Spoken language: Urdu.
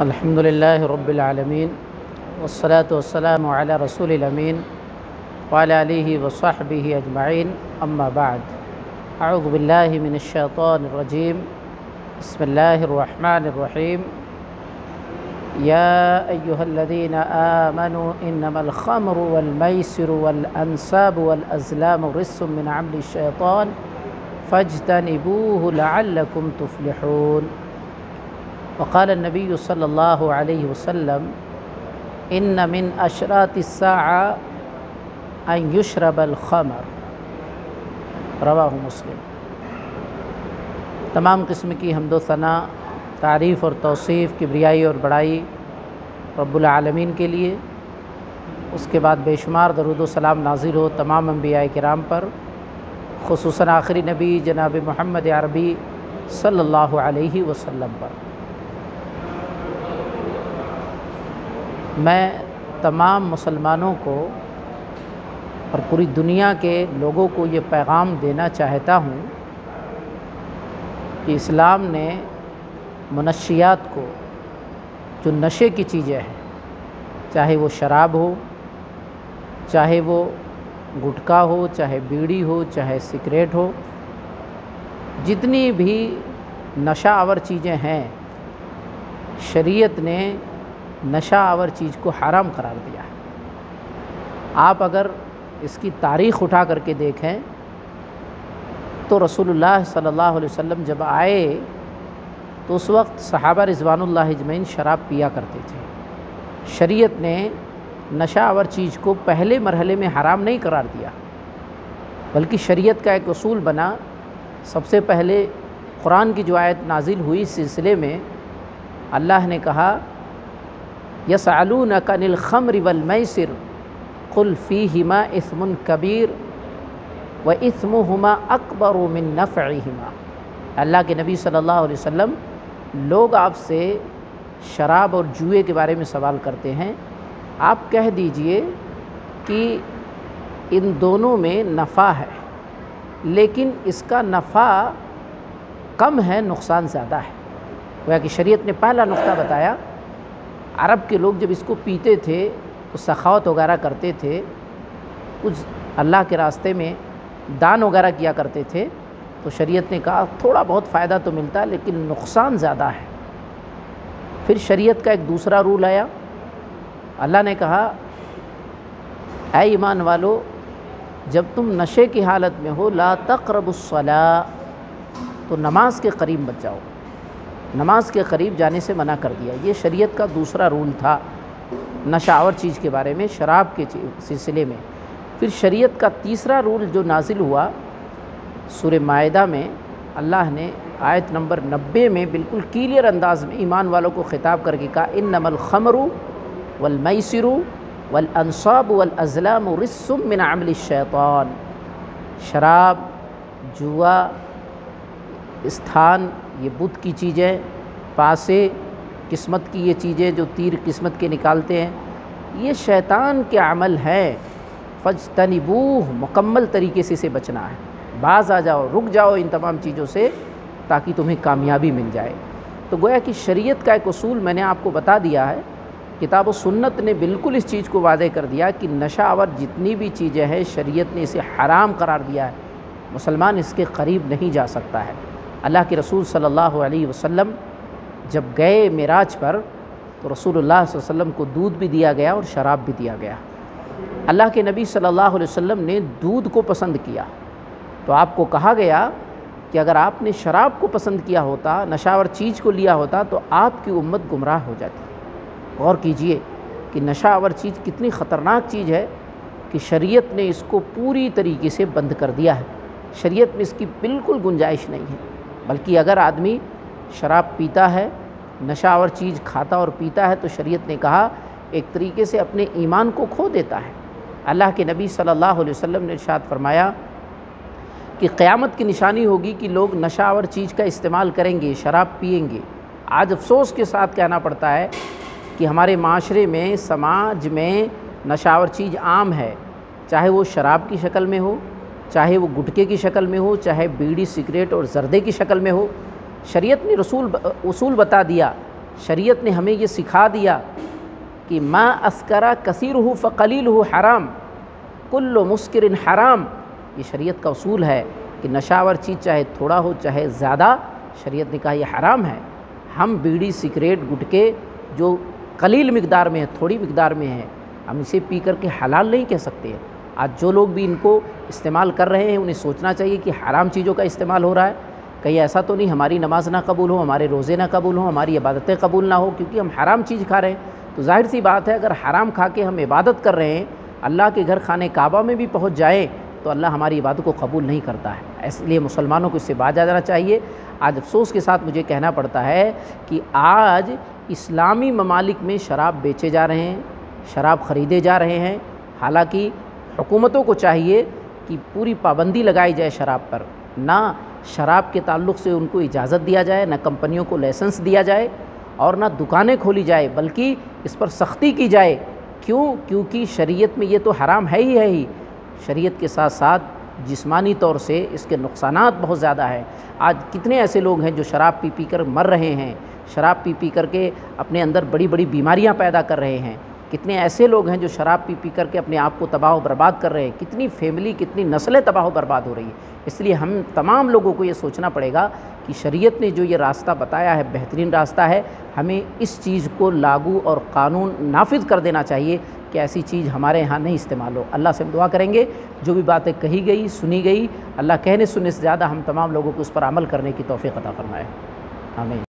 الحمد لله رب العالمين والصلاة والسلام على رسول الأمين وعلى آله وصحبه أجمعين أما بعد أعوذ بالله من الشيطان الرجيم بسم الله الرحمن الرحيم يا أيها الذين آمنوا إنما الخمر والميسر والأنساب والأزلام رجس من عمل الشيطان فاجتنبوه لعلكم تفلحون وقال النبي صلی اللہ علیہ وسلم ان من اشراط الساعة ان يشرب الخمر رواہ مسلم۔ تمام قسم کی حمد و ثنا، تعریف اور توصیف، کبریائی اور بڑائی رب العالمین کے لیے، اس کے بعد بے شمار درود و سلام نازل ہو تمام انبیاء کرام پر، خصوصاً آخری نبی جناب محمد عربی صلی اللہ علیہ وسلم پر۔ میں تمام مسلمانوں کو اور پوری دنیا کے لوگوں کو یہ پیغام دینا چاہتا ہوں کہ اسلام نے منشیات کو، جو نشے کی چیزیں ہیں، چاہے وہ شراب ہو، چاہے وہ گٹکا ہو، چاہے بیڑی ہو، چاہے سگریٹ ہو، جتنی بھی نشہ آور چیزیں ہیں، شریعت نے نشہ آور چیز کو حرام قرار دیا ہے۔ آپ اگر اس کی تاریخ اٹھا کر کے دیکھیں تو رسول اللہ صلی اللہ علیہ وسلم جب آئے تو اس وقت صحابہ رضوان اللہ اجمعین شراب پیا کرتے تھے۔ شریعت نے نشہ آور چیز کو پہلے مرحلے میں حرام نہیں قرار دیا، بلکہ شریعت کا ایک اصول بنا۔ سب سے پہلے قرآن کی جو آیت نازل ہوئی اس سلسلے میں اللہ نے کہا یسألونک عن الخمر والمیسر قل فیہما اثم کبیر واثمہما اکبر من نفعہما۔ اللہ کے نبی صلی اللہ علیہ وسلم، لوگ آپ سے شراب اور جوئے کے بارے میں سوال کرتے ہیں، آپ کہہ دیجئے کہ ان دونوں میں نفع ہے، لیکن اس کا نفع کم ہے، نقصان زیادہ ہے۔ گویا کہ شریعت نے پہلا نقطہ بتایا۔ عرب کے لوگ جب اس کو پیتے تھے تو سخاوت وغیرہ کرتے تھے، کچھ اللہ کے راستے میں دان وغیرہ کیا کرتے تھے، تو شریعت نے کہا تھوڑا بہت فائدہ تو ملتا ہے لیکن نقصان زیادہ ہے۔ پھر شریعت کا ایک دوسرا رول آیا، اللہ نے کہا اے ایمان والو، جب تم نشے کی حالت میں ہو لا تقربوا الصلاۃ، تو نماز کے قریب مت جاؤ، نماز کے قریب جانے سے منع کر دیا۔ یہ شریعت کا دوسرا رول تھا نشہ آور چیز کے بارے میں، شراب کے سلسلے میں۔ پھر شریعت کا تیسرا رول جو نازل ہوا سورہ مائدہ میں، اللہ نے آیت نمبر 90 میں بالکل کلیئر انداز میں ایمان والوں کو خطاب کر کے کہا انما الخمر والمیسر والانصاب والازلام رجس من عمل الشیطان۔ شراب، جوا، استھان، یہ بت کی چیزیں، پاسے، قسمت کی یہ چیزیں جو تیر قسمت کے نکالتے ہیں، یہ شیطان کے عمل ہیں۔ فاجتنبوہ، مکمل طریقے سے اسے بچنا ہے، باز آ جاؤ، رک جاؤ ان تمام چیزوں سے تاکہ تمہیں کامیابی مل جائے۔ تو گویا کہ شریعت کا ایک اصول میں نے آپ کو بتا دیا ہے، کتاب و سنت نے بالکل اس چیز کو واضح کر دیا کہ نشہ آور جتنی بھی چیزیں ہیں شریعت نے اسے حرام قرار دیا ہے، مسلمان اس کے قریب نہیں جا سکتا ہے۔ اللہ کے رسول صلی اللہ علیہ وسلم جب گئے معراج پر تو رسول اللہ صلی اللہ علیہ وسلم کو دودھ بھی دیا گیا اور شراب بھی دیا گیا۔ اللہ کے نبی صلی اللہ علیہ وسلم نے دودھ کو پسند کیا، تو آپ کو کہا گیا کہ اگر آپ نے شراب کو پسند کیا ہوتا، نشہ آور چیز کو لیا ہوتا تو آپ کی امت گمراہ ہو جاتی۔ غور کیجئے کہ نشہ آور چیز کتنی خطرناک چیز ہے کہ شریعت نے اس کو پوری طریقے سے بند کر دیا ہے۔ شریعت میں اس کی بالکل گنجائش نہیں ہے، بلکہ اگر آدمی شراب پیتا ہے، نشہ آور چیز کھاتا اور پیتا ہے تو شریعت نے کہا ایک طریقے سے اپنے ایمان کو کھو دیتا ہے۔ اللہ کے نبی صلی اللہ علیہ وسلم نے ارشاد فرمایا کہ قیامت کی نشانی ہوگی کہ لوگ نشہ آور چیز کا استعمال کریں گے، شراب پئیں گے۔ آج افسوس کے ساتھ کہنا پڑتا ہے کہ ہمارے معاشرے میں، سماج میں نشہ آور چیز عام ہے، چاہے وہ شراب کی شکل میں ہو، چاہے وہ گٹکے کی شکل میں ہو، چاہے بیڑی، سگریٹ اور زردے کی شکل میں ہو۔ شریعت نے اصول بتا دیا شریعت نے ہمیں یہ سکھا دیا کہ ما اسکرا کثیرہ فقلیلہ حرام، کل مسکر حرام۔ یہ شریعت کا اصول ہے کہ نشہ ور چیز چاہے تھوڑا ہو چاہے زیادہ، شریعت نے کہا یہ حرام ہے۔ ہم بیڑی سگریٹ گٹکے جو قلیل مقدار میں ہے، تھوڑی مقدار میں ہے، ہم اسے پی کر کے حلال نہیں کہہ سکتے۔ آج جو لوگ بھی ان کو استعمال کر رہے ہیں انہیں سوچنا چاہیے کہ حرام چیزوں کا استعمال ہو رہا ہے، کہیں ایسا تو نہیں ہماری نماز نہ قبول ہو، ہمارے روزے نہ قبول ہوں، ہماری عبادتیں قبول نہ ہو، کیونکہ ہم حرام چیز کھا رہے ہیں۔ تو ظاہر سی بات ہے اگر حرام کھا کے ہم عبادت کر رہے ہیں، اللہ کے گھر خانہ کعبہ میں بھی پہنچ جائیں تو اللہ ہماری عبادت کو قبول نہیں کرتا ہے۔ اس لیے مسلمانوں کو اس سے باز آ جانا چاہیے۔ آج افسوس کے ساتھ مجھے کہنا پڑتا ہے کہ آج اسلامی ممالک میں شراب بیچے جا رہے ہیں، شراب خریدے جا رہے ہیں، حالانکہ حکومتوں کو چاہیے کہ پوری پابندی لگائی جائے شراب پر، نہ شراب کے تعلق سے ان کو اجازت دیا جائے، نہ کمپنیوں کو لائسنس دیا جائے اور نہ دکانیں کھولی جائے، بلکہ اس پر سختی کی جائے۔ کیوں؟ کیونکہ شریعت میں یہ تو حرام ہے ہی، شریعت کے ساتھ ساتھ جسمانی طور سے اس کے نقصانات بہت زیادہ ہیں۔ آج کتنے ایسے لوگ ہیں جو شراب پی کر مر رہے ہیں، شراب پی کر کے اپنے اندر بڑی بڑی بیماریاں پیدا کر رہے ہیں، کتنے ایسے لوگ ہیں جو شراب پی کر کے اپنے آپ کو تباہ و برباد کر رہے ہیں، کتنی فیملی کتنی نسلیں تباہ و برباد ہو رہی ہیں۔ اس لیے ہم تمام لوگوں کو یہ سوچنا پڑے گا کہ شریعت نے جو یہ راستہ بتایا ہے بہترین راستہ ہے، ہمیں اس چیز کو لاگو اور قانون نافذ کر دینا چاہیے کہ ایسی چیز ہمارے ہاں نہیں استعمال ہو۔ اللہ سے ہم دعا کریں گے جو بھی باتیں کہی گئی سنی گئی، اللہ کہنے سننے سے زیادہ ہم تمام لوگوں کو اس پر عمل کرنے کی توفیق عطا فرمائے، آمین۔